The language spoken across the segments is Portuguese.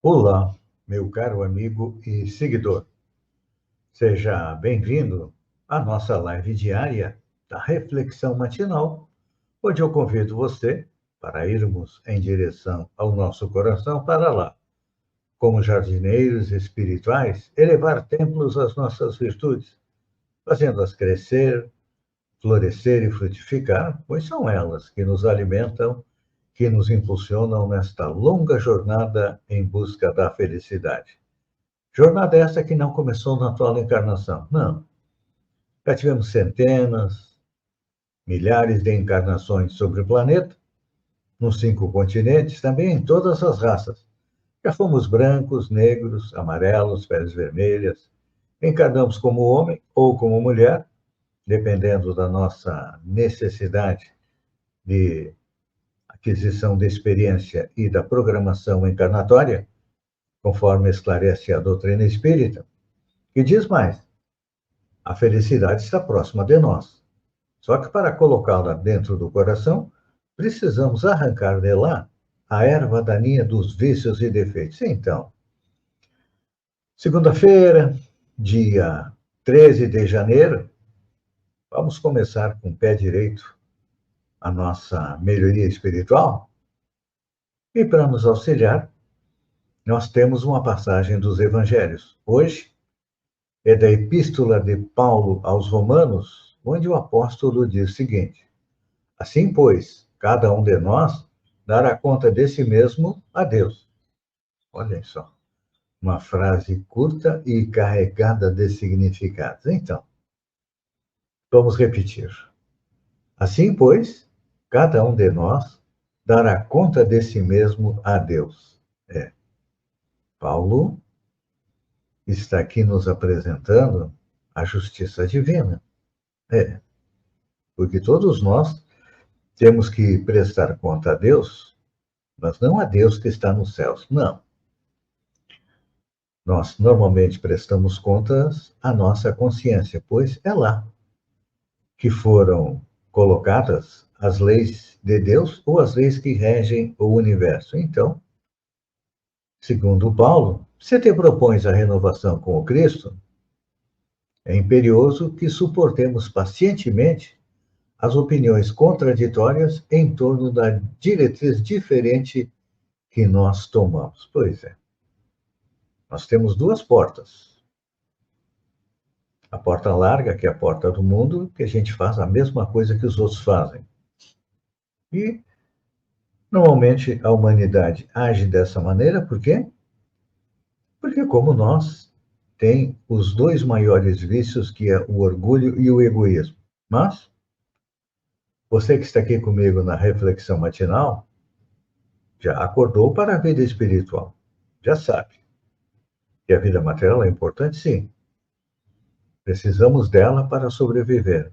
Olá, meu caro amigo e seguidor. Seja bem-vindo à nossa live diária da Reflexão Matinal, onde eu convido você para irmos em direção ao nosso coração para lá, como jardineiros espirituais, elevar templos às nossas virtudes, fazendo-as crescer, florescer e frutificar, pois são elas que nos alimentam, que nos impulsionam nesta longa jornada em busca da felicidade. Jornada essa que não começou na atual encarnação. Não. Já tivemos centenas, milhares de encarnações sobre o planeta, nos 5 continentes, também em todas as raças. Já fomos brancos, negros, amarelos, peles vermelhas. Encarnamos como homem ou como mulher, dependendo da nossa necessidade de aquisição de experiência e da programação encarnatória, conforme esclarece a doutrina espírita. E diz mais: a felicidade está próxima de nós. Só que para colocá-la dentro do coração, precisamos arrancar de lá a erva daninha dos vícios e defeitos. Então, segunda-feira, dia 13 de janeiro, vamos começar com o pé direito a nossa melhoria espiritual. E para nos auxiliar, nós temos uma passagem dos evangelhos. Hoje é da Epístola de Paulo aos Romanos, onde o apóstolo diz o seguinte: assim, pois, cada um de nós dará conta de si mesmo a Deus. Olhem só, uma frase curta e carregada de significados. Então, vamos repetir. Assim, pois, cada um de nós dará conta de si mesmo a Deus. Paulo está aqui nos apresentando a justiça divina. Porque todos nós temos que prestar conta a Deus, mas não a Deus que está nos céus, não. Nós normalmente prestamos contas à nossa consciência, pois é lá que foram colocadas as leis de Deus ou as leis que regem o universo. Então, segundo Paulo, se te propões a renovação com o Cristo, é imperioso que suportemos pacientemente as opiniões contraditórias em torno da diretriz diferente que nós tomamos. Pois é, nós temos duas portas. A porta larga, que é a porta do mundo, que a gente faz a mesma coisa que os outros fazem. E, normalmente, a humanidade age dessa maneira, por quê? Porque, como nós, tem os dois maiores vícios, que é o orgulho e o egoísmo. Mas, você que está aqui comigo na reflexão matinal, já acordou para a vida espiritual. Já sabe que a vida material é importante, sim. Precisamos dela para sobreviver.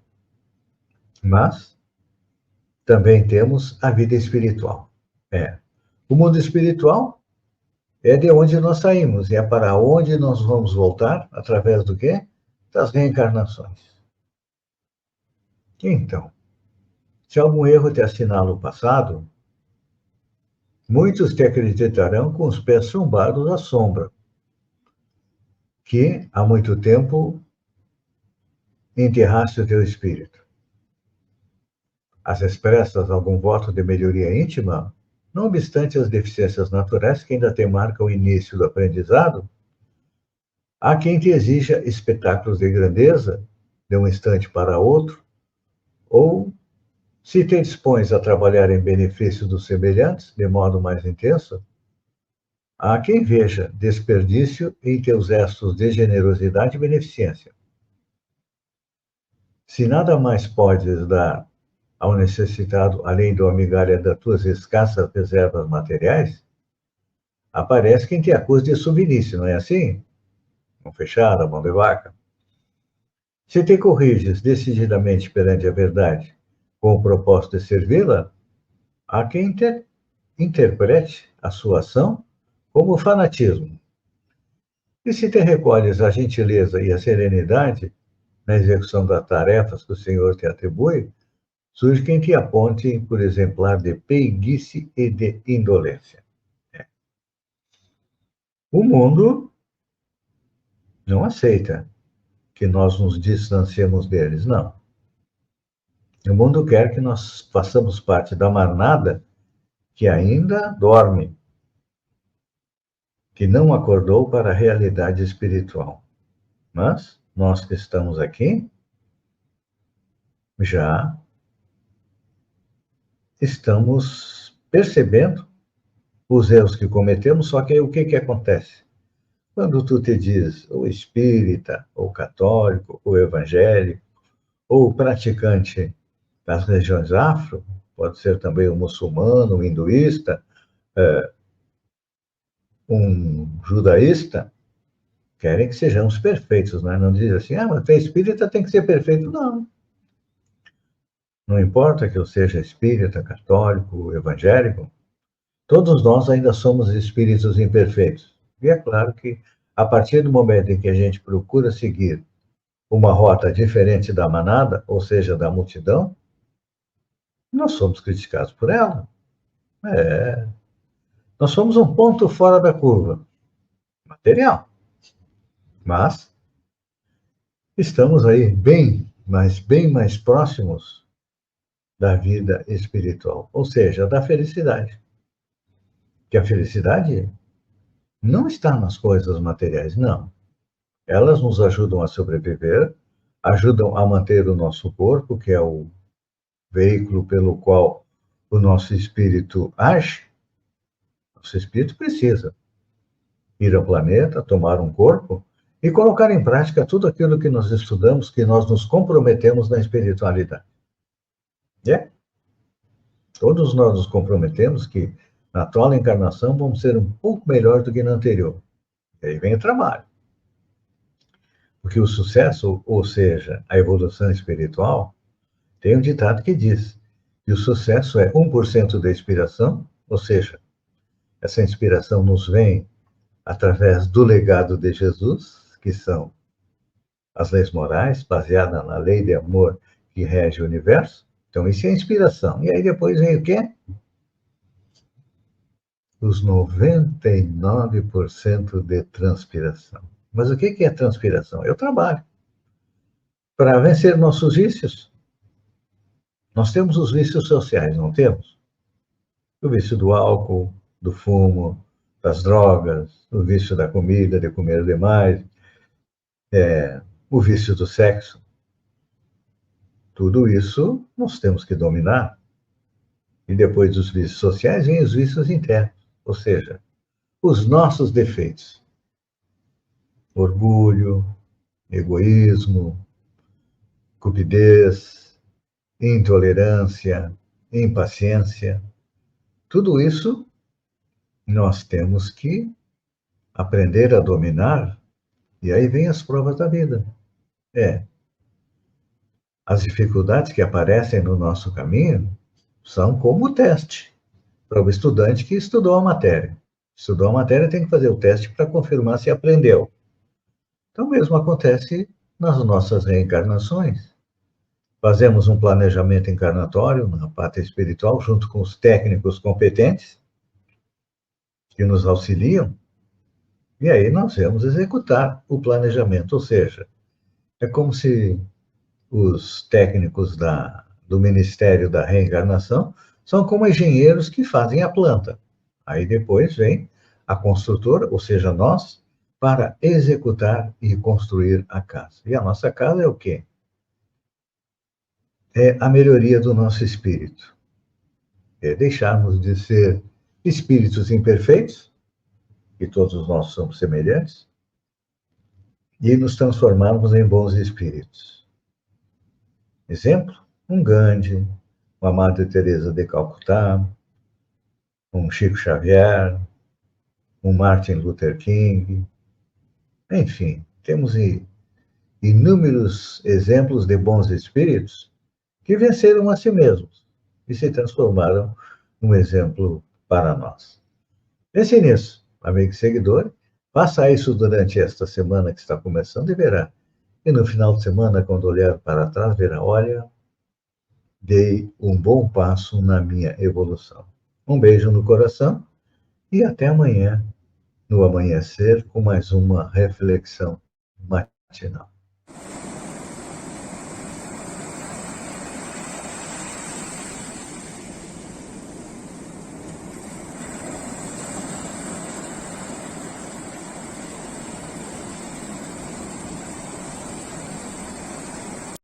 Mas também temos a vida espiritual. O mundo espiritual é de onde nós saímos e é para onde nós vamos voltar através do quê? Das reencarnações. Então, se algum erro te assinala o passado, muitos te acreditarão com os pés chumbados à sombra, que há muito tempo enterraste o teu espírito. As expressas algum voto de melhoria íntima, não obstante as deficiências naturais que ainda te marcam o início do aprendizado, há quem te exija espetáculos de grandeza, de um instante para outro, ou, se te dispões a trabalhar em benefício dos semelhantes, de modo mais intenso, há quem veja desperdício em teus gestos de generosidade e beneficência. Se nada mais podes dar ao necessitado, além da migalha das tuas escassas reservas materiais, aparece quem te acusa de submissão, não é assim? Mão fechada, mão de vaca. Se te corriges decididamente perante a verdade, com o propósito de servi-la, há quem interprete a sua ação como fanatismo. E se te recolhes à gentileza e à serenidade na execução das tarefas que o Senhor te atribui, surge quem te aponte por exemplar de preguiça e de indolência. O mundo não aceita que nós nos distanciemos deles, não. O mundo quer que nós façamos parte da manada que ainda dorme, que não acordou para a realidade espiritual. Mas nós que estamos aqui já estamos percebendo os erros que cometemos, só que aí o que acontece? Quando tu te diz ou espírita, ou católico, ou evangélico, ou praticante das regiões afro, pode ser também um muçulmano, um hinduísta, um judaísta, querem que sejamos perfeitos, né? Não diz assim, mas tu é espírita, tem que ser perfeito. Não. Não importa que eu seja espírita, católico, evangélico, todos nós ainda somos espíritos imperfeitos. E é claro que, a partir do momento em que a gente procura seguir uma rota diferente da manada, ou seja, da multidão, nós somos criticados por ela. É, nós somos um ponto fora da curva material, mas estamos aí bem mais próximos da vida espiritual, ou seja, da felicidade. Que a felicidade não está nas coisas materiais, não. Elas nos ajudam a sobreviver, ajudam a manter o nosso corpo, que é o veículo pelo qual o nosso espírito age. Nosso espírito precisa ir ao planeta, tomar um corpo e colocar em prática tudo aquilo que nós estudamos, que nós nos comprometemos na espiritualidade. É? Todos nós nos comprometemos que na atual encarnação vamos ser um pouco melhor do que na anterior. E aí vem o trabalho. Porque o sucesso, ou seja, a evolução espiritual, tem um ditado que diz que o sucesso é 1% da inspiração, ou seja, essa inspiração nos vem através do legado de Jesus, que são as leis morais, baseadas na lei de amor que rege o universo. Então, isso é inspiração. E aí depois vem o quê? Os 99% de transpiração. Mas o que é transpiração? É o trabalho. Para vencer nossos vícios, nós temos os vícios sociais, não temos? O vício do álcool, do fumo, das drogas, o vício da comida, de comer demais, o vício do sexo. Tudo isso nós temos que dominar. E depois dos vícios sociais vêm os vícios internos, ou seja, os nossos defeitos. Orgulho, egoísmo, cupidez, intolerância, impaciência. Tudo isso nós temos que aprender a dominar, e aí vem as provas da vida. As dificuldades que aparecem no nosso caminho são como o teste para o estudante que estudou a matéria. Estudou a matéria, tem que fazer o teste para confirmar se aprendeu. Então, o mesmo acontece nas nossas reencarnações. Fazemos um planejamento encarnatório na pátria espiritual, junto com os técnicos competentes que nos auxiliam, e aí nós vamos executar o planejamento. Ou seja, é como se os técnicos do Ministério da Reencarnação são como engenheiros que fazem a planta. Aí depois vem a construtora, ou seja, nós, para executar e construir a casa. E a nossa casa é o quê? É a melhoria do nosso espírito. É deixarmos de ser espíritos imperfeitos, que todos nós somos semelhantes, e nos transformarmos em bons espíritos. Exemplo, um Gandhi, uma Madre Teresa de Calcutá, um Chico Xavier, um Martin Luther King, enfim, temos inúmeros exemplos de bons espíritos que venceram a si mesmos e se transformaram num exemplo para nós. Pense nisso, amigo e seguidor, faça isso durante esta semana que está começando e verá. E no final de semana, quando olhar para trás, verá, olha, dei um bom passo na minha evolução. Um beijo no coração e até amanhã, no amanhecer com mais uma reflexão matinal.